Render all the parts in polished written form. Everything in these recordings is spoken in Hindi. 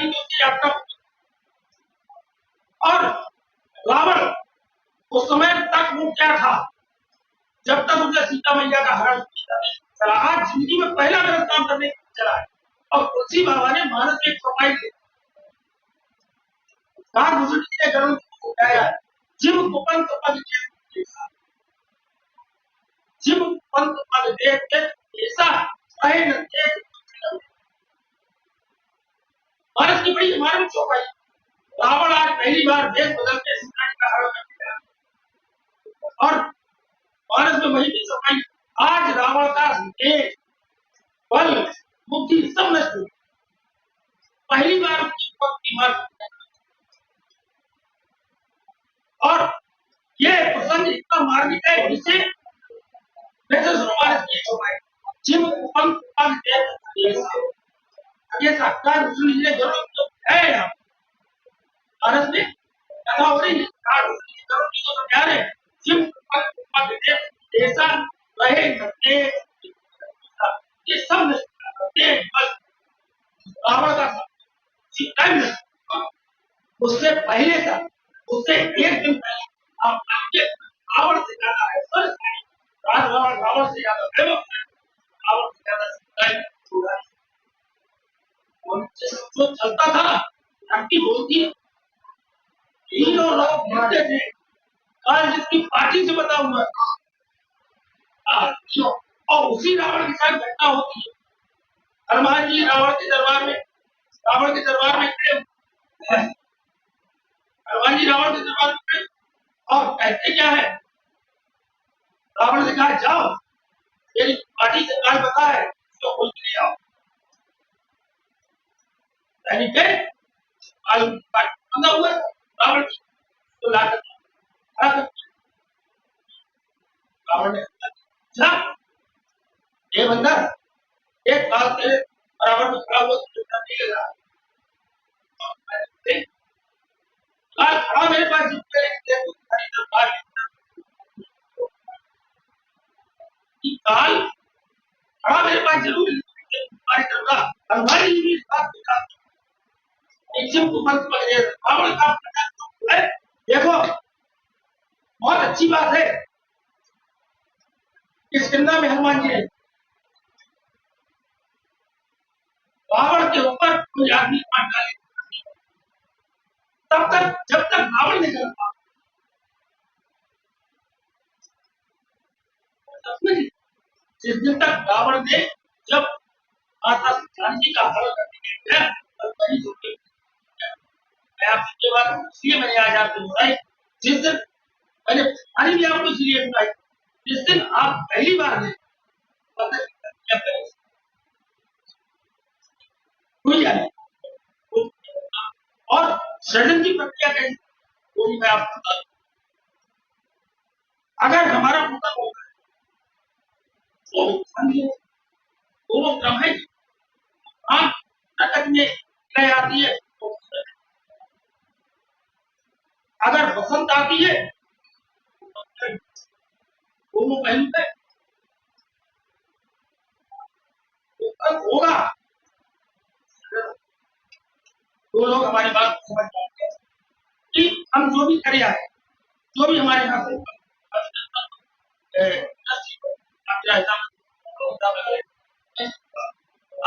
दी तो उसकी यात्रा और रावण उस समय तक वो क्या था जब तक उसने सीता मैया का हरण चला। आज जिंदगी में पहला गलत काम करने चला है और तुलसी बाबा ने मानस में एक फरमाई दी के गरुड़ को उठाया जीव कुपंत पद जीव कुपंत पद देख के ऐसा कहे न देख मानस की बड़ी मानव चौपाई। रावण आज पहली बार देश बदल के सीता का हरण कर दिया और मानस में वही भी सफाई। आज रावण का देश बल बुद्धि सब नष्ट हुई। पहली बार उसकी मार और ये प्रसंग इतना मार्मिक है जिसे जिम पंख ये साक्षात विष्णु जी ने जरूर है यहाँ भारत में कथा हो रही है जरूर जी को समझा रहे जिम पंख ऐसा रहे नते ये सब रावण का उससे पहले था उससे एक दिन पहले आपके रावण से ज्यादा है रावण से ज्यादा रावण से ज्यादा जो चलता था धरती बोलती तीनों लोग गिरते थे कल जिसकी पार्टी से बता हुआ और उसी रावण के साथ घटना होती है। हनुमान जी रावण के दरबार में हनुमान जी रावण के दरबार में और कहते क्या है रावण ने कहा जाओ मेरी पार्टी से काल बता है तो बोल के आओ बंधा हुआ रावण तो रावण ने जा ये बंदा एक काल तेरे बराबर में खड़ा हुआ तो निकलेगा काल खड़ा मेरे पास काल खड़ा मेरे पास जरूर हमारी भी रावण का है। देखो बहुत अच्छी बात है इस गंगा में हनुमान जी रावण के ऊपर कोई आदमी मार डाले तब तक जब तक रावण नहीं करता जिस दिन तक रावण ने जब माता जानकी का हरण करने के लिए मैं आपके बाद इसलिए मैंने आज आपको बताई जिस दिन मैंने सारी भी आपको इसलिए बताई जिस दिन आप पहली बार ने और सृजन की प्रक्रिया कैसी वो भी मैं आपको बता अगर हमारा मतलब होगा दोनों क्रम है प्रकट में लय आती है अगर बसंत आती है दोनों पहलू पे होगा तो लोग हमारी बात समझ पाते हैं कि हम जो भी करें आए जो भी हमारे साथ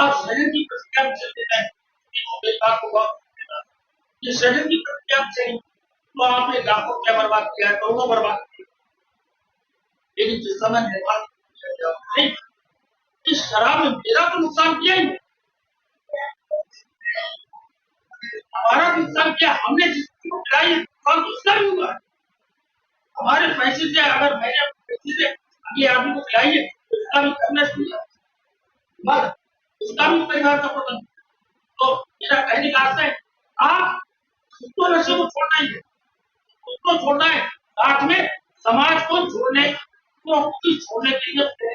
आप शरीर की प्रक्रिया में चलते हैं ये शरीर की प्रक्रिया में चली तो आपने लाखों रुपया बर्बाद किया करोड़ों बर्बाद किया लेकिन जिस समय निर्माण इस शराब में मेरा तो नुकसान किया ही हमारा नुकसान किया हमने जिसको खिलाई नुकसान तो उसका भी हुआ हमारे पैसे से अगर मैंने पैसे से ये आदमी को खिलाई है तो उसका भी करना चाहिए मगर उसका भी परिवार का पतन तो मेरा कहने का अर्थ है आप उसको नशे को छोड़ना ही है उसको छोड़ना है साथ में समाज को जोड़ने को छोड़ने के लिए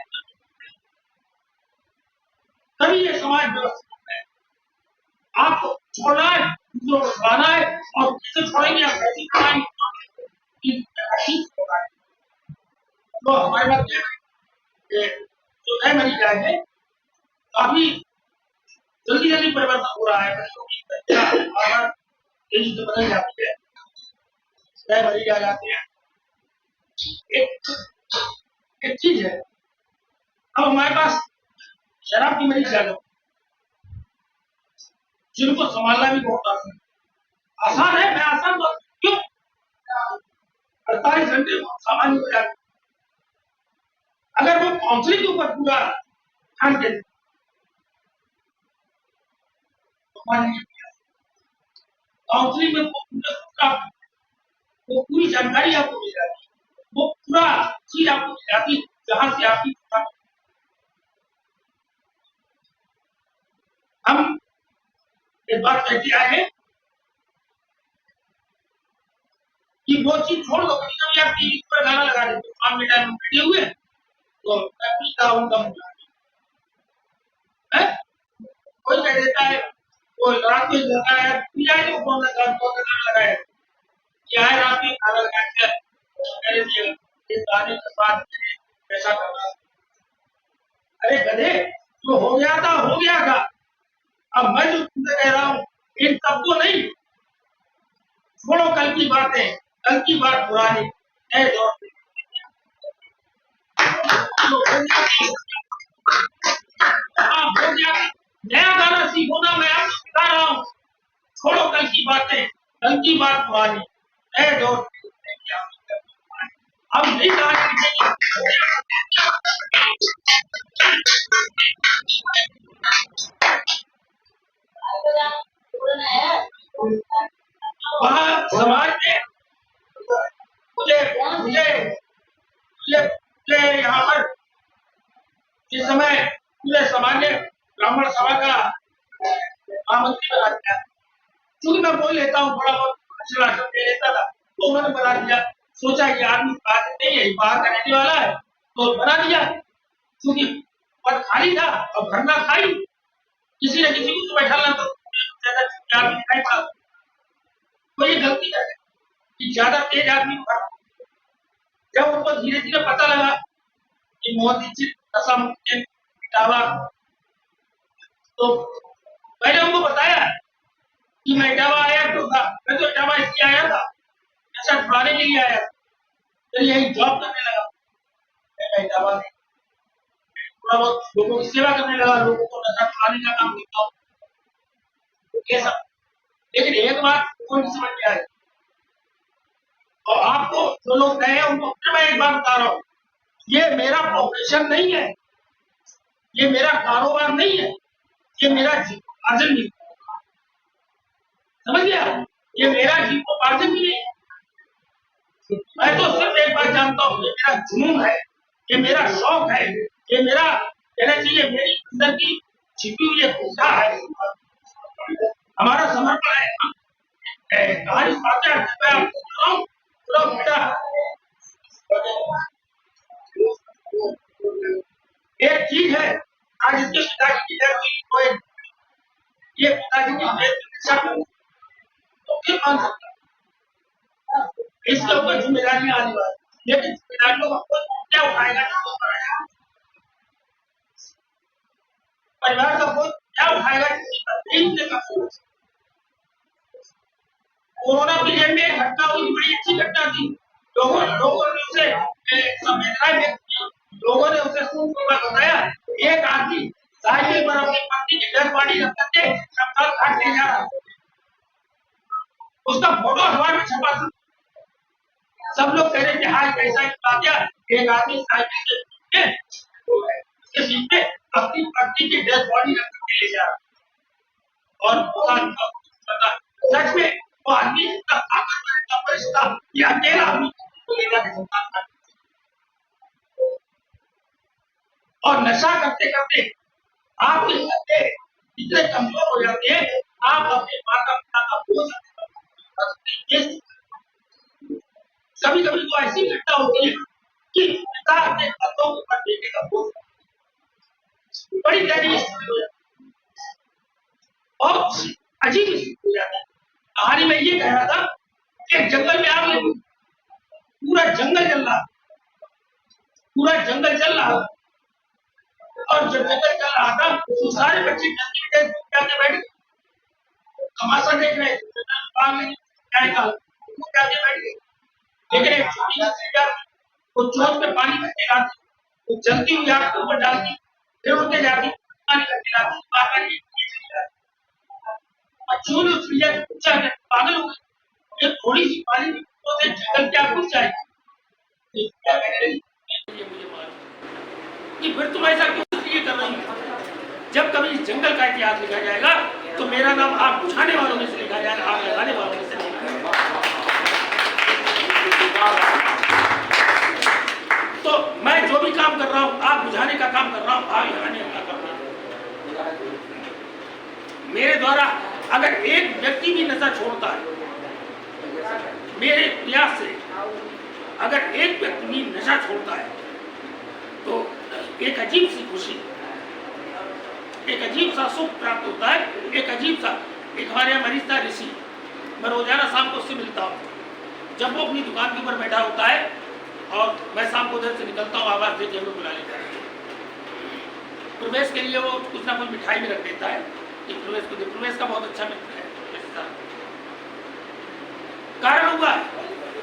तभी ये समाज व्यवस्थित है आपको छोड़ना है जो बढ़ाना है और किसे छोड़ेंगे आप कैसे छोड़ेंगे तो हमारे पास जो नए मरीज आए हैं काफी जल्दी परिवर्तन हो रहा है तेजी से बदल जाती है, सह भरी जा जाती है। एक एक चीज है, अब हमारे पास शराब की मरीज ज्यादा, जिनको संभालना भी बहुत आसान है। मैं आसान बात क्यों, 48 घंटे सामान्य हो जाती, अगर वो काउंसलिंग के ऊपर पूरा ध्यान दे तो काउंसलिंग में वो पूरी जानकारी आपको मिल जाती, वो पूरा चीज आपको मिल जाती, जहां से आपकी हम एक बात कहते आए हैं कि वो चीज छोड़ दो। कभी कभी आप टीवी पर गाना लगा देते हो, शाम के टाइम में बैठे हुए तो मैं पीता हूँ कम है, कोई कह देता है वो रात में लगा है पी जाए तो फोन लगा है, क्या है रात में खाना लगा के इस गाने के साथ ऐसा करना। अरे गधे, जो हो गया था हो गया था, अब मैं जो तुमसे कह रहा हूँ इन सबको नहीं, छोड़ो कल की बातें, कल की बात पुरानी, नए दौर में हो गया, नया गाना सीखो ना, मैं आपको सिखा रहा हूँ। छोड़ो कल की बातें, कल की बात पुरानी, नए दौर हम नहीं वहाँ समाज में मुझे मुझे मुझे यहाँ पर जिस समय पूरे समाज ने ब्राह्मण सभा का महामंत्री बना दिया, क्योंकि मैं बोल लेता हूँ थोड़ा बहुत अच्छा भाषण दे लेता था, तो उन्होंने बना दिया, सोचा कि आदमी बात नहीं है, बाहर करने वाला है तो बना दिया, क्योंकि पद खाली था और भरना था ही, किसी न किसी को बैठाना तो ज्यादा तो ये गलती है कि ज्यादा तेज आदमी को, जब उनको धीरे धीरे पता लगा कि मोदी जी नशा मुक्त दावा, तो मैंने उनको बताया कि मैं इटावा आया तो था, मैं तो इटावा इसलिए आया था, नशा छुड़ाने के लिए आया था, तो यही जॉब करने लगा, मैं इटावा में थोड़ा बहुत लोगों की सेवा करने लगा, लोगों को नशा छुड़ाने का काम करता हूँ कैसा। लेकिन एक बात कौन समझ में आई, और आपको जो लोग गए हैं उनको मैं एक बात बता रहा हूँ, ये मेरा प्रोफेशन नहीं है, ये मेरा कारोबार नहीं है, ये मेरा जीवनोपार्जन भी, समझ गया, ये मेरा जीवनोपार्जन भी नहीं है। मैं तो सिर्फ एक बात जानता हूँ, ये मेरा जुनून है, ये मेरा शौक है, ये मेरा कहना चाहिए मेरी अंदर की छिपी हुई एक ऊर्जा है, हमारा समर्पण है। कहानी सुनाते हैं मैं आपको बताऊं, पूरा बेटा एक चीज है, आज इसके पिताजी की डेथ हुई, तो ये पिताजी की डेथ तो फिर मान सकता है, इसके ऊपर जिम्मेदारी आने वाली, लेकिन जिम्मेदारियों का क्या उठाएगा, परिवार का कोई क्या उठाएगा। कोरोना पीरियड में घटना हुई, बड़ी अच्छी घटना थी, लोगों लोगों ने उसे संवेदनाएं व्यक्त की, लोगों ने उसे सुनकर बताया, एक आदमी साइकिल पर अपनी पत्नी की डेड बॉडी रख करके शमशान घाट ले जा रहा, उसका फोटो अखबार में छपा था, सब लोग कह रहे थे हाय कैसा वाकया, एक आदमी साइकिल के उसके पीछे अपनी पत्नी की डेड बॉडी रख करके ले जा रहा, और सच में वो आदमी का ताकतवर का फरिश्ता या अकेला आदमी को ले जाके शमशान, और नशा करते करते आपके बच्चे इतने कमजोर हो जाते हैं, आप अपने माता पिता का बोझ कभी कभी तो ऐसी घटना होती है कि पिता अपने बच्चों के ऊपर बेटे का बोझ, बड़ी गहरी स्थिति हो जाती है, बहुत अजीब स्थिति हो जाती है। कहानी में ये कह रहा था कि जंगल में आग लगी, पूरा जंगल जल रहा, पूरा जंगल जल रहा, और जब जंगल चल रहा था तो सारे बच्चे जाके बैठ गए, तमाशा देख रहे थे, बाहर में क्या निकाल वो क्या दे बैठ गए। लेकिन एक छोटी सी आग वो चोट पे पानी भर के लाती, वो जलती हुई आग के ऊपर डालती, फिर उड़ते जाती, पानी भर के लाती, बार-बार ये चली जाती। और जो उस चिड़िया की बच्चा है पागल हो गई, एक थोड़ी सी पानी की बूंदों से जंगल क्या घुस जाएगी। ये क्या कह रही है, ये मुझे मालूम कि फिर तुम ऐसा क्यों इसलिए कर रही हो। जब कभी इस जंगल का इतिहास लिखा जाएगा तो मेरा नाम आग बुझाने वालों में से लिखा जाएगा, आग लगाने वालों में से नहीं लिखा जाएगा। तो मैं जो भी काम कर रहा हूं, आग बुझाने का काम कर रहा हूं, आग लगाने का कर रहा हूं। मेरे द्वारा अगर एक व्यक्ति भी नशा छोड़ता है, मेरे प्रयास से अगर एक व्यक्ति भी नशा छोड़ता है तो एक अजीब सी खुशी, एक अजीब सा सुख प्राप्त होता है। एक अजीब सा, एक हमारे यहाँ मरीज था ऋषि, मैं रोजाना शाम को उससे मिलता हूँ। जब वो अपनी दुकान के ऊपर बैठा होता है और मैं शाम को उधर से निकलता हूँ, आवाज देके हमें बुला लेता है। प्रवेश के लिए वो कुछ ना कुछ मिठाई में रख देता है कि प्रवेश को दे। प्रवेश का बहुत अच्छा मित्र है। कारण हुआ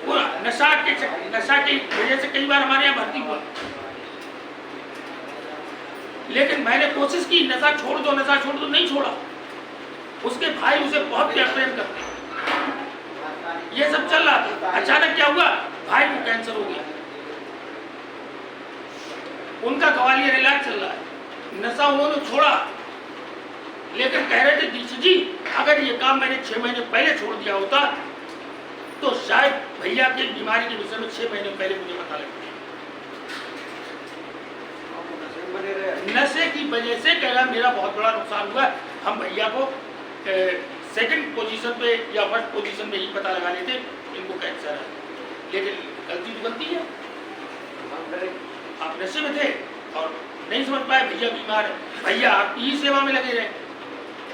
वो नशा की वजह से कई बार हमारे यहाँ भर्ती हुआ, लेकिन मैंने कोशिश की नशा छोड़ दो, नशा छोड़ दो, नहीं छोड़ा। उसके भाई उसे बहुत प्यार प्रेम करते, ये सब चल रहा था। अचानक क्या हुआ, भाई को कैंसर हो गया, उनका ग्वालियर इलाज चल रहा है। नशा उन्होंने छोड़ा, लेकिन कह रहे थे दीक्षित जी अगर ये काम मैंने 6 महीने पहले छोड़ दिया होता तो शायद भैया की बीमारी के विषय में 6 महीने पहले मुझे पता लगता। नशे की वजह से कह रहा मेरा बहुत बड़ा नुकसान हुआ। हम भैया को सेकंड पोजीशन पे या फर्स्ट पोजीशन में ही पता लगा लेते इनको कैंसर है, लेकिन गलती तो गलती है। आप नशे में थे और नहीं समझ पाए भैया बीमार है, भैया आपकी ही सेवा में लगे रहे,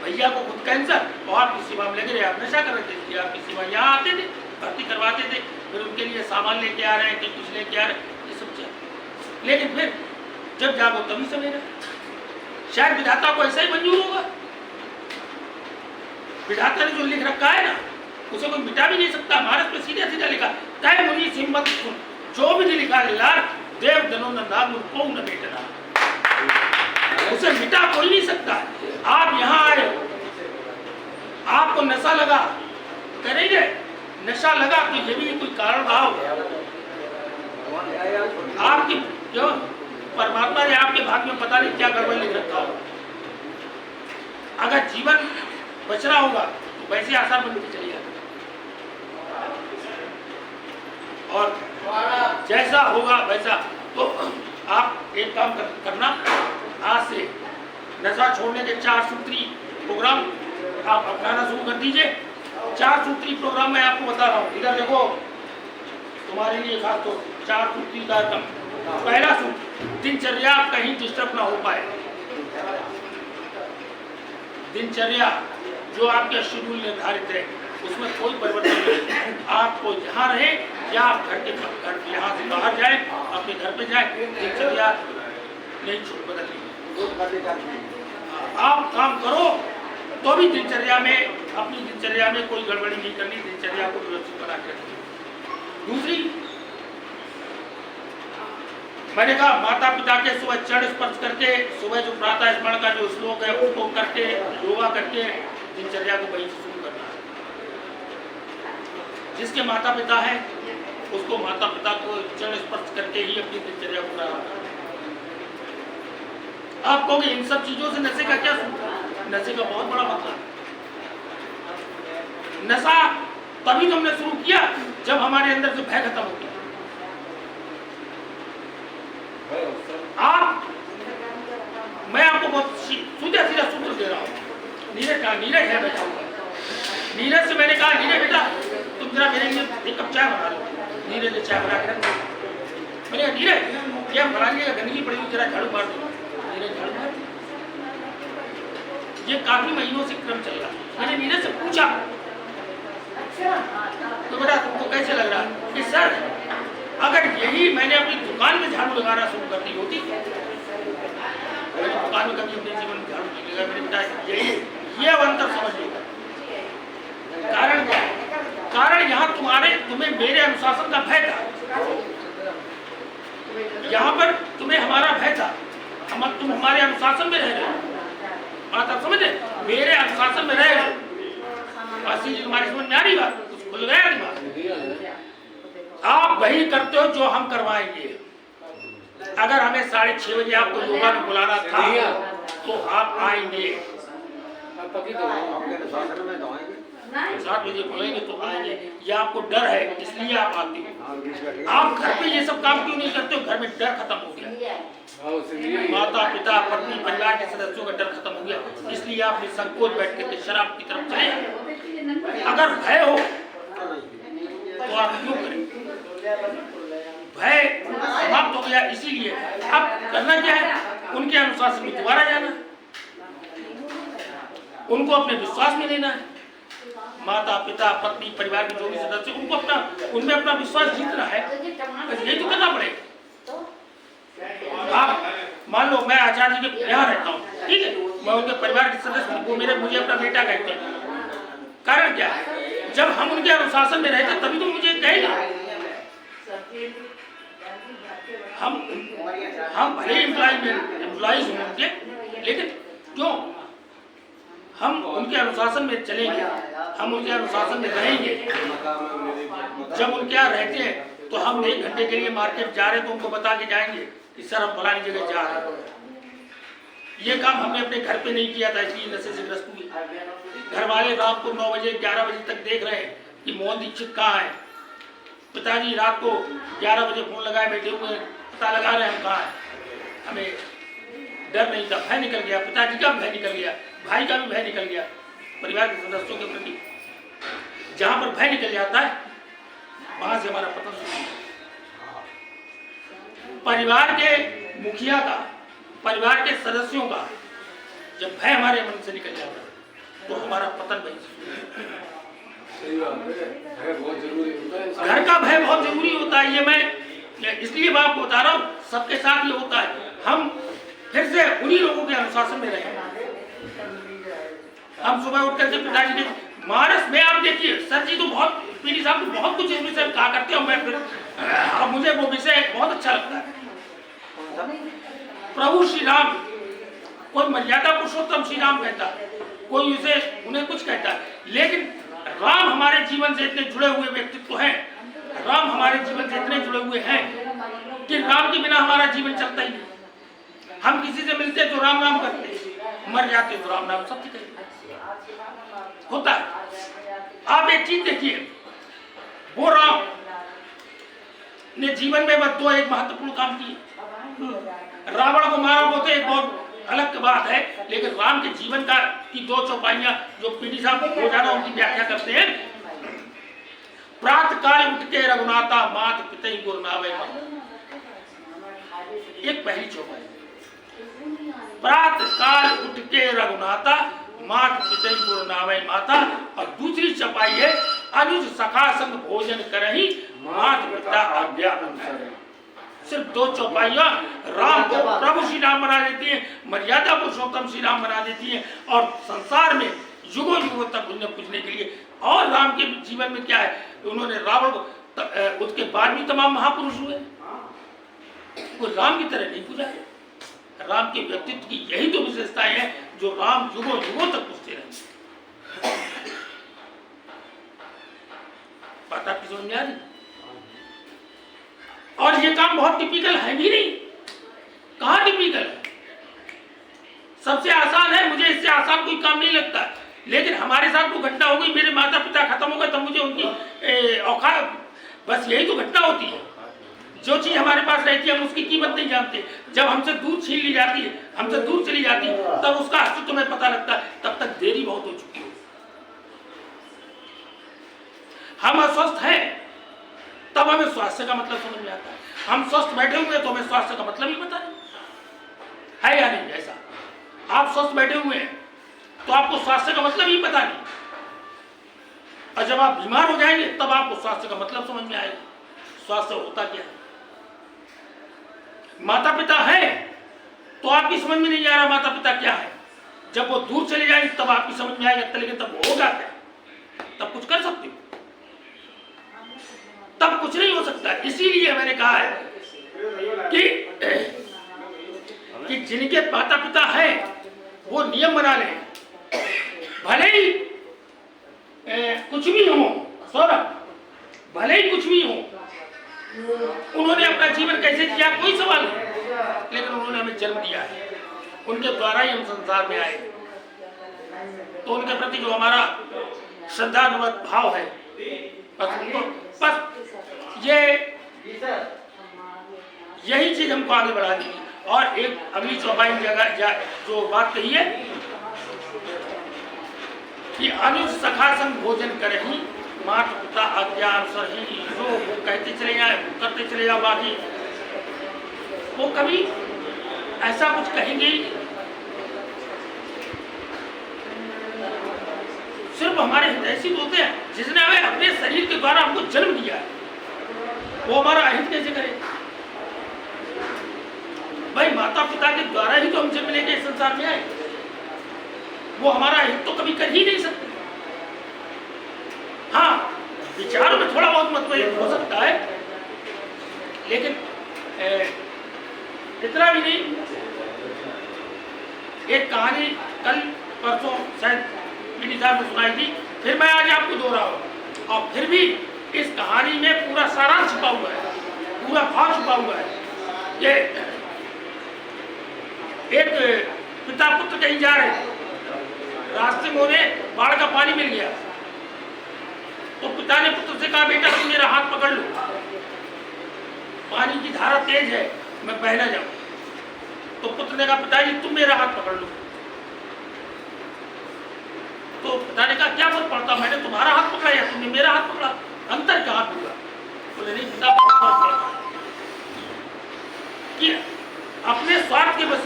भैया को खुद कैंसर और आपकी सेवा में लगे रहे। आप नशा कर रहे थे, आपकी सेवा यहाँ आते थे, भर्ती करवाते थे, फिर उनके लिए सामान लेके आ रहे हैं कि कुछ लेके आ रहे हैं, ये सब चल। लेकिन फिर जब जागो तभी सवेरा, शायद विधाता को ऐसा ही मंजूर होगा। विधाता ने जो लिख रखा है ना उसे कोई मिटा भी नहीं सकता। महाराज पे सीधा सीधा लिखा, तय मुनि सिमत सुन, जो भी लिखा लीला देव जनो न नाम को न बेटना, उसे मिटा कोई नहीं सकता। आप यहाँ आए, आपको नशा लगा, करेंगे नशा लगा तो ये भी कोई कारण रहा होगा। आपकी जो परमात्मा ने आपके भाग्य में पता नहीं क्या गड़बड़ लिख रखा होगा। अगर जीवन बचना होगा तो वैसे आसार बनते चले जाए, और जैसा होगा वैसा। तो आप एक काम करना, आज से नशा छोड़ने के 4 सूत्री प्रोग्राम आप अपनाना शुरू कर दीजिए। 4 सूत्री प्रोग्राम मैं आपको बता रहा हूँ, इधर देखो तुम्हारे लिए खास तो 4 सूत्री कार्यक्रम। पहला सूत्र, दिनचर्या कहीं डिस्टर्ब ना हो पाए। दिनचर्या जो आपके शेड्यूल निर्धारित है उसमें कोई परिवर्तन नहीं। आपको जहाँ रहे या आप घर यहाँ से बाहर जाए, अपने घर पे जाए, दिनचर्या नहीं छूट बदलनी। आप काम करो तो भी दिनचर्या में, अपनी दिनचर्या में कोई गड़बड़ी नहीं करनी, दिनचर्या को व्यवस्थित बना के रखनी। दूसरी, मैंने कहा माता पिता के सुबह चरण स्पर्श करके, सुबह जो प्रातः स्मरण का जो श्लोक है उसको करके, योगा करके दिनचर्या को वहीं से शुरू करना है। जिसके माता पिता है उसको माता पिता को चरण स्पर्श करके ही अपनी दिनचर्या को प्रारंभ करना। आप कहोगे इन सब चीजों से नशे का क्या सूत्र? नशे का बहुत बड़ा मतलब। नशा तभी तो हमने शुरू किया जब हमारे अंदर से भय खत्म हो गया। आप, मैं आपको बहुत सीधा सीधा सूत्र दे रहा हूँ। नीरज कहा, नीरज है बैठा हुआ। नीरज से मैंने कहा, नीरज बेटा तुम जरा मेरे लिए एक कप चाय बना लो। नीरज ने चाय बना के रख दी। मैंने कहा नीरज क्या बना लिया, गंदगी पड़ी हुई, जरा झाड़ू मार दो। नीरज झाड़ू मार। ये काफी महीनों से क्रम चल रहा। मैंने नीरज से पूछा तो बेटा तुमको कैसे लग रहा कि सर अगर यही मैंने अपनी दुकान में झाड़ू लगाना शुरू कर दी होती, मेरी दुकान में कभी अपने जीवन में झाड़ू नहीं लगा। मेरे बेटा यही ये अंतर समझ लो। जहां तुम्हें मेरे अनुशासन का भय था, यहाँ पर तुम्हें हमारा भय था, तुम हमारे अनुशासन में रह रहे हो। बात आप समझे, मेरे अनुशासन में रह रहे हो। असी तुम्हारी समझ में आ रही बात, खुल गया दिमाग। आप वही करते हो जो हम करवाएंगे। अगर हमें 6:30 बजे आपको योगा में बुलाना था तो आप आएंगे, 7 बजे बोलेंगे तो आएंगे। ये आपको डर है इसलिए आप आते हो। आप घर पे ये सब काम क्यों नहीं करते हो? घर में डर खत्म हो गया, माता पिता पत्नी परिवार के सदस्यों का डर खत्म हो गया, इसलिए आप निसंकोच बैठ करके शराब की तरफ चले। अगर भय हो तो आप क्यों करें? भय समाप्त हो गया, इसीलिए अब करना क्या है? उनके अनुशासन में दोबारा जाना, उनको अपने विश्वास में लेना है। माता पिता पत्नी परिवार के जो भी सदस्य, उनको उनमें अपना विश्वास जीतना है, यही तो करना पड़ेगा। आप मान लो मैं आचार्य जी के यहाँ रहता हूँ, ठीक है, मैं उनके परिवार के सदस्य, वो मुझे अपना बेटा कहते हैं। कारण क्या है? जब हम उनके अनुशासन में रहते तभी तो मुझे कहेंगे। हम भले एम्प्लॉइज होंगे, लेकिन क्यों हम उनके अनुशासन में चलेंगे, हम उनके अनुशासन में रहेंगे। जब उनके यहाँ रहते हैं तो हम 1 घंटे के लिए मार्केट जा रहे हैं तो उनको बता के जाएंगे कि सर हम फलानी जगह जा रहे हैं। ये काम हमने अपने घर पे नहीं किया था, इसलिए नशे से ग्रस्त हुए। घर वाले रात को 9 बजे 11 बजे तक देख रहे हैं कि मोहन दीक्षित कहाँ है। पिताजी रात को 11 बजे फोन लगाए बैठे हुए, पता लगा रहे हैं हम कहाँ हैं। हमें डर नहीं था, भय निकल गया, पिताजी का भय निकल गया, भाई का भी भय निकल गया। परिवार के सदस्यों के प्रति जहां पर भय निकल जाता है वहां से हमारा पतन शुरू होता है। परिवार के मुखिया का, परिवार के सदस्यों का जब भय हमारे मन से निकल जाता है तो हमारा पतन वहीं से। घर का भय बहुत जरूरी होता है। ये मैं इसलिए मैं आपको बता रहा हूँ, सबके साथ ये होता है। हम फिर से उन्हीं लोगों के अनुशासन में रहें। हम सुबह उठ करके पिताजी के मानस में, आप देखिए सर जी तो बहुत, पीडी साहब तो बहुत कुछ इस विषय कहा करते हो। मैं फिर अब मुझे वो विषय बहुत अच्छा लगता है। प्रभु श्री राम, कोई मर्यादा पुरुषोत्तम श्री राम कहता है, कोई उसे उन्हें कुछ कहता है, लेकिन राम हमारे जीवन से इतने जुड़े हुए व्यक्तित्व हैं, राम हमारे जीवन से इतने जुड़े हुए हैं कि राम के बिना हमारा जीवन चलता ही नहीं। हम किसी से मिलते तो राम राम करते, मर जाते तो राम राम सत्य कहते होता है। आप एक चीज देखिए, वो राम ने जीवन में बस 2 एक महत्वपूर्ण काम किए। रावण को मारा वो तो एक बहुत अलग बात है, लेकिन राम के जीवन का की 2 चौपाइयां जो पीडी साहब रोजाना उनकी व्याख्या करते हैं। प्रातः काल उठ के रघुनाथा मात पितई गुरु नावे। एक पहली चौपाई, प्रातः काल उठ के रघुनाथा मात पितई गुरु नावे माता। और दूसरी चौपाई है, अनुज सखा संग भोजन करही मात पिता आज्ञा अनुसार। सिर्फ 2 चौपाइयां राम को प्रभु श्री राम बना देती है, मर्यादा पुरुषोत्तम श्री राम बना देती है, और संसार में युगों युगों तक उन्हें पूजने के लिए। और राम के जीवन में क्या है, उन्होंने रावण को, उसके बाद भी तमाम महापुरुष हुए, वो राम की तरह नहीं पूजा है। राम के व्यक्तित्व की यही तो विशेषताएं हैं जो राम युगों युगों तक पूछते रहे। बात आपकी समझ में आ रही? और ये काम बहुत टिपिकल है भी नहीं। कहाँ टिपिकल है? सबसे आसान है, मुझे इससे आसान कोई काम नहीं लगता। लेकिन हमारे साथ वो घटना हो गई, मेरे माता पिता खत्म हो गए, तब मुझे उनकी औकात, बस यही तो घटना होती है। जो चीज हमारे पास रहती है हम उसकी कीमत नहीं जानते। जब हमसे दूर छीन ली जाती है, हमसे दूर चली जाती है, तब उसका अस्तित्व तुम्हें पता लगता है। तब तक देरी बहुत हो चुकी हो। हम अस्वस्थ हैं तब हमें स्वास्थ्य का मतलब समझ में आता है। हम स्वस्थ बैठे हुए तो हमें स्वास्थ्य का मतलब ही पता नहीं है या नहीं। ऐसा आप स्वस्थ बैठे हुए हैं तो आपको स्वास्थ्य का मतलब ही पता नहीं, और जब आप बीमार हो जाएंगे तब आपको स्वास्थ्य का मतलब समझ में आएगा, स्वास्थ्य होता क्या है। माता पिता है तो आपकी समझ में नहीं आ रहा माता पिता क्या है। जब वो दूर चले जाएंगे तब आपकी समझ में आएगा, लेकिन तब होगा क्या, तब कुछ कर सकते हो। सकता है। इसीलिए मैंने कहा है कि जिनके माता पिता हैं वो नियम बना लें, भले ही कुछ भी हो सौरभ, भले ही कुछ भी हो, उन्होंने अपना जीवन कैसे जिया कोई सवाल नहीं, लेकिन उन्होंने हमें जन्म दिया है, उनके द्वारा ही हम संसार में आए, तो उनके प्रति जो हमारा श्रद्धानुगत भाव है बस यही चीज हमको आगे बढ़ा दी। और एक अगली चौपाई जगह जो बात कही है कि अनुज सखा संग भोजन करही, माता पिता आज्ञा अनुसार ही, जो वो कहते चले जाए करते चले जाओ, बाकी वो कभी ऐसा कुछ कहेंगे ही। सिर्फ हमारे हितैषी होते हैं, जिसने हमें अपने शरीर के द्वारा हमको जन्म दिया है, वो हमारा अहित कैसे करे? भाई माता पिता के द्वारा ही तो हम जन्म लेके इस संसार में आए, वो हमारा हित तो कभी कर ही नहीं सकते। हाँ, विचारों में थोड़ा बहुत मतभेद हो सकता है, लेकिन इतना भी नहीं। एक कहानी कल परसों शायद मेरी साहब ने सुनाई थी, फिर मैं आज आपको दोहराऊं, और फिर भी इस कहानी में पूरा सारांश छुपा हुआ है, पूरा भाव छुपा हुआ है। कि एक पिता पुत्र कहीं जा रहे, रास्ते में उन्हें बाढ़ का पानी मिल गया, तो पिता ने पुत्र से कहा, बेटा तुम मेरा हाथ पकड़ लो, पानी की धारा तेज है, मैं बह ना जाऊं। तो पुत्र ने कहा, पिताजी तुम मेरा हाथ पकड़ लो। तो पिता ने कहा, क्या फर्क पड़ता, मैंने तुम्हारा हाथ पकड़ा या तुमने मेरा हाथ पकड़ा, अंतर क्या हाथ हुआ? बोले नहीं पिता, बहुत फर्क पड़ता है कि अपने स्वार्थ के वश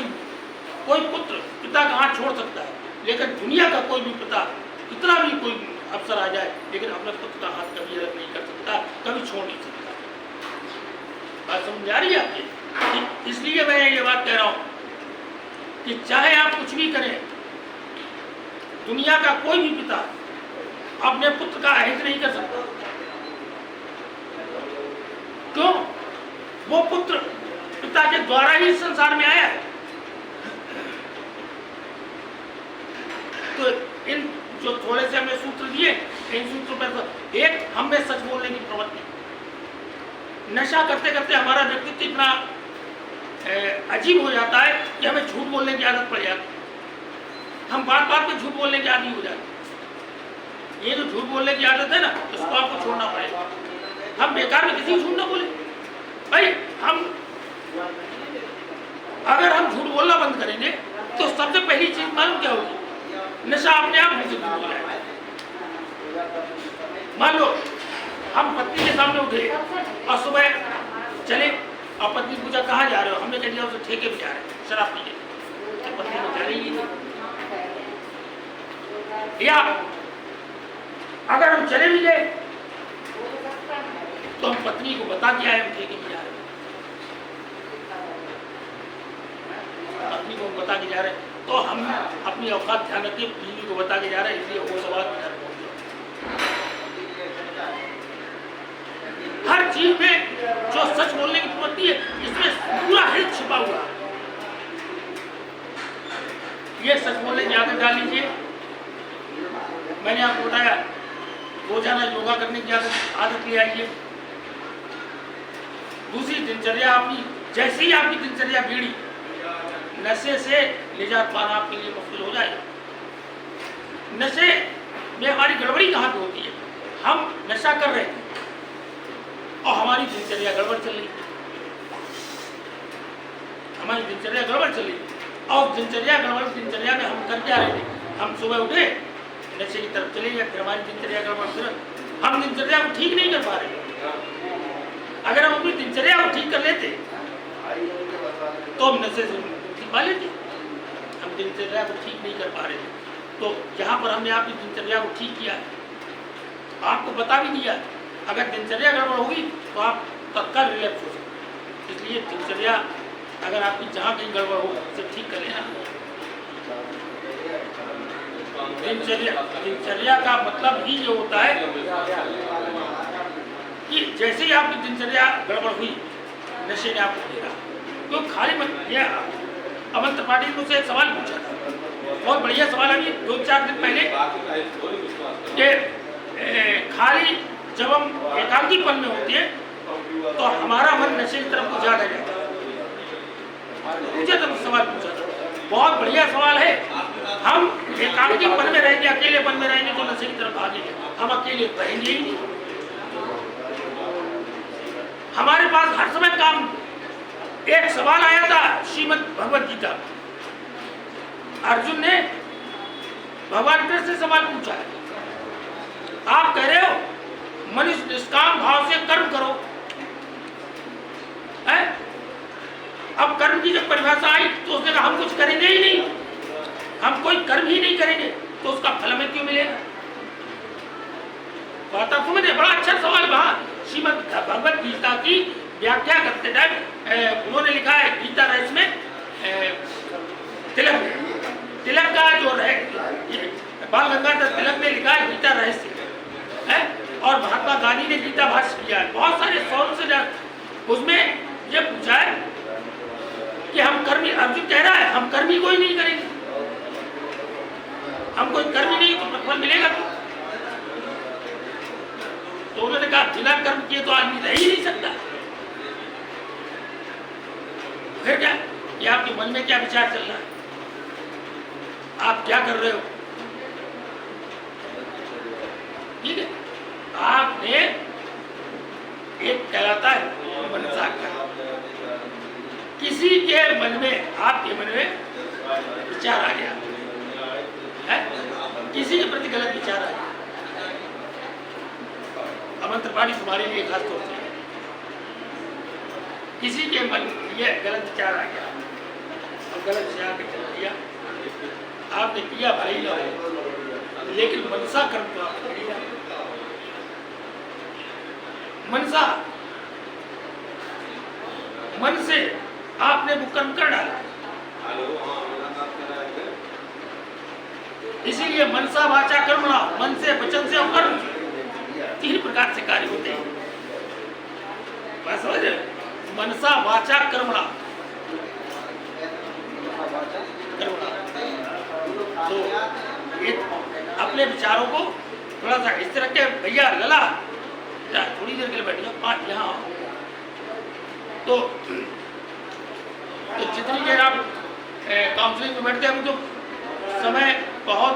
कोई पुत्र पिता का हाथ छोड़ सकता है, लेकिन दुनिया का कोई भी पिता कितना भी कोई अफसर आ जाए, लेकिन अपने पुत्र का हाथ कभी अलग नहीं कर सकता, कभी छोड़ नहीं सकता। बात समझ आ रही है आपकी? इसलिए मैं ये बात कह रहा हूं कि चाहे आप कुछ भी करें, दुनिया का कोई भी पिता अपने पुत्र का अहित नहीं कर सकता। क्यों? वो पुत्र पिता के द्वारा ही संसार में आया है। तो इन जो थोड़े से हमने सूत्र दिए, इन सूत्रों पर तो एक हम में सच बोलने की प्रवृत्ति, नशा करते करते हमारा व्यक्तित्व इतना अजीब हो जाता है कि हमें झूठ बोलने की आदत पड़ जाती है, हम बात बात में झूठ बोलने की आदि हो जाते हैं। ये जो झूठ बोलने की आदत है ना, उसको आपको छोड़ना पड़ेगा। हम बेकार में किसी को झूठ ना बोले भाई। हम अगर हम झूठ बोलना बंद करेंगे तो सबसे पहली चीज मालूम क्या होगी? नशा अपने आप मुझे दूर हो जाएगा। मान लो हम पत्नी के सामने उठे और सुबह चले और पत्नी पूछा कहाँ जा रहे हो, हमने कह दिया उसे ठेके पे जा रहे हैं शराब पीने, तो पत्नी को जा रही है। या अगर हम चले भी गए तो हम पत्नी को बता के आए हम ठेके पे जा रहे हैं, पत्नी को बता के जा रहे हैं, तो हम अपनी औकात ध्यान रखिए, बीवी को बता के जा रहे हैं, इसलिए वो सवाल इधर पहुंच गया। हर चीज में जो सच बोलने की प्रवृत्ति है, इसमें पूरा हित छिपा हुआ है। ये सच बोलने की आदत डाल लीजिए। मैंने आपको बताया रोजाना योगा करने की आदत ले आइए। दूसरी दिनचर्या आपकी, जैसे ही आपकी दिनचर्या बिगड़ी, नशे से निजात पाना आपके लिए मुश्किल हो जाएगा। नशे में हमारी गड़बड़ी कहाँ पे होती है? हम नशा कर रहे हैं और हमारी दिनचर्या गड़बड़ चल रही, हमारी दिनचर्या गड़बड़ चल रही। और दिनचर्या में हम कर क्या रहे थे? हम सुबह उठे, नशे की तरफ चले गए, फिर हमारी दिनचर्या गड़बड़, फिर हम दिनचर्या को ठीक नहीं कर पा रहे। अगर हम अपनी दिनचर्या को ठीक कर लेते तो हम नशे से ठीक पा लेते। हम दिनचर्या को ठीक नहीं कर पा रहे थे, तो यहाँ पर हमने आपकी दिनचर्या को ठीक किया, आपको बता भी दिया। अगर दिनचर्या गड़बड़ होगी तो आप तत्काल रिलैक्स हो सकते। इसलिए दिनचर्या अगर आपकी जहाँ कहीं गड़बड़ हो उसे ठीक कर लेना। दिनचर्या का मतलब ही ये होता है कि जैसे ही आपकी दिनचर्या गड़बड़ हुई, नशे ने आपको घेरा, तो खाली मन ये अमन त्रिपाठी ने मुझसे एक सवाल पूछा था, बहुत बढ़िया सवाल है, 2-4 दिन पहले, कि खाली जब हम एकांकीपन में होते हैं तो हमारा मन नशे की तरफ को ज्यादा जाता है। मुझे तो सवाल पूछा था, बहुत बढ़िया सवाल है। हम एकांकीपन में रहेंगे, अकेलेपन में रहेंगे तो नशे की तरफ भागेंगे, हम अकेले रहेंगे ही नहीं। हमारे पास हर समय काम। एक सवाल आया था श्रीमद् भगवद गीता, अर्जुन ने भगवान कृष्ण से सवाल पूछा है, आप कह रहे हो मनुष्य निष्काम भाव से कर्म करो, है? अब कर्म की जब परिभाषा आई तो उसने कहा हम कुछ करेंगे ही नहीं, हम कोई कर्म ही नहीं करेंगे, तो उसका फल हमें क्यों मिलेगा? बात आपको मैंने बड़ा अच्छा सवाल कहा। श्रीमद् भगवद गीता की व्याख्या करते टाइम उन्होंने लिखा है गीता रहस्य में, तिलक का जो बाल गंगाधर तिलक ने लिखा है गीता रहस्य है, और महात्मा गांधी ने गीता भाष्य किया है। बहुत सारे 100 से ज्यादा उसमें ये पूछा है कि हम कर्मी, अर्जुन कह रहा है हम कर्मी कोई नहीं करेंगे, हम कोई कर्मी नहीं तो फल मिलेगा तो उन्होंने कहा बिना कर्म किए तो आदमी रह ही नहीं सकता। फिर क्या, ये आपके मन में क्या विचार चल रहा है, आप क्या कर रहे हो? ठीक है, आपने एक कहलाता है मनसा का, किसी के मन में, आपके मन में विचार आ गया है, किसी के प्रति गलत विचार आ गया, अमन त्रिपाठी तुम्हारे लिए खास तौर से, किसी के मन ये गलत विचार आ गया और गलत विचार के चल दिया, आपने किया भाई लो, लेकिन मनसा कर्म तो आपने किया। मनसा मन से आपने वो कर्म कर डाला, इसीलिए मनसा वाचा कर्मणा, मन से वचन से और कर्म, 3 प्रकार से कार्य होते हैं। बस समझ रहे, मनसा वाचा कर्मणा, तो अपने विचारों को थोड़ा सा इस तरह के, भैया लला थोड़ी देर के लिए बैठ जाओ यहाँ, तो जितनी देर आप काउंसलिंग में बैठते हैं तो समय बहुत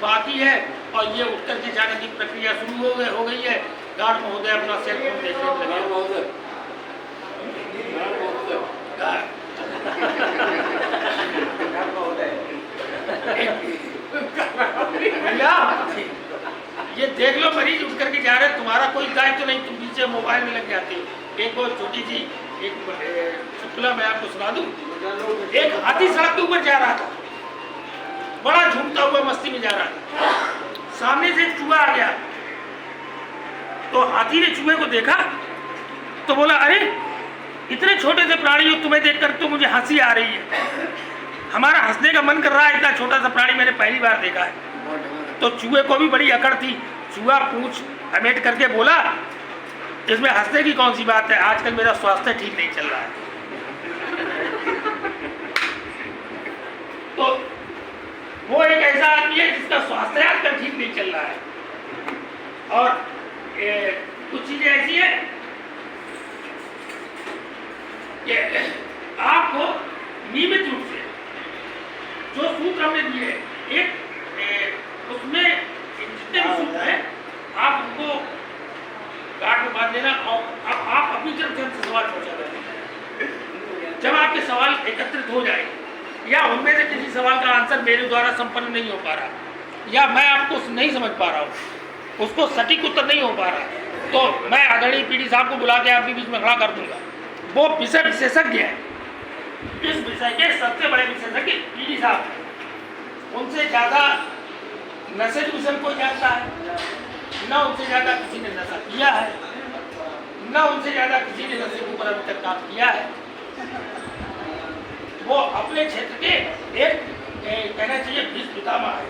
बाकी है, और ये उठ करके जाने की प्रक्रिया शुरू हो गई है। गार्ड महोदय अपना सेल फोन देखने में लगे। भैया ये देख लो, मरीज उठ करके जा रहे, तुम्हारा कोई दायित्व तो नहीं, तुम पीछे मोबाइल में लग जाते हो। एक बहुत छोटी सी एक चुटकुला मैं आपको सुना दूं। एक हाथी सड़क के ऊपर जा रहा था, बड़ा झूमता हुआ मस्ती में जा रहा था, सामने से एक चूहा आ गया, तो हाथी ने चूहे को देखा तो बोला, अरे इतने छोटे से प्राणी हो, तुम्हें देखकर तो मुझे हंसी आ रही है, हमारा हंसने का मन कर रहा है, इतना छोटा सा प्राणी मैंने पहली बार देखा है। तो चूहे को भी बड़ी अकड़ थी, चूहा पूंछ अमेट करके बोला, इसमें हंसने की कौन सी बात है, आजकल मेरा स्वास्थ्य ठीक नहीं चल रहा है। तो वो एक ऐसा आदमी है जिसका स्वास्थ्य आजकल ठीक नहीं चल रहा है। और कुछ चीजें ऐसी है कि आपको नियमित रूप से जो सूत्र हमने दिए, एक उसमें जितने भी सूत्र हैं आप उनको गांठ में बांध देना, और आप अपनी तरफ से हमसे सवाल पूछा देना। जब आपके सवाल एकत्रित हो जाए, या उनमें से किसी सवाल का आंसर मेरे द्वारा संपन्न नहीं हो पा रहा, या मैं आपको नहीं समझ पा रहा हूँ, उसको सटीक उत्तर नहीं हो पा रहा, तो मैं आदरणीय पीडी साहब को बुला के आपके बीच में खड़ा कर दूंगा। वो विषय विशेषज्ञ है, इस विषय के सबसे बड़े विशेषज्ञ पीडी साहब, उनसे ज्यादा नशे के विषय कोई जानता है न, उनसे ज्यादा किसी ने नशा किया है, न उनसे ज्यादा किसी ने नशे के ऊपर अभी तक काम किया है। वो अपने क्षेत्र के एक कहना चाहिए भीष्म पितामह है।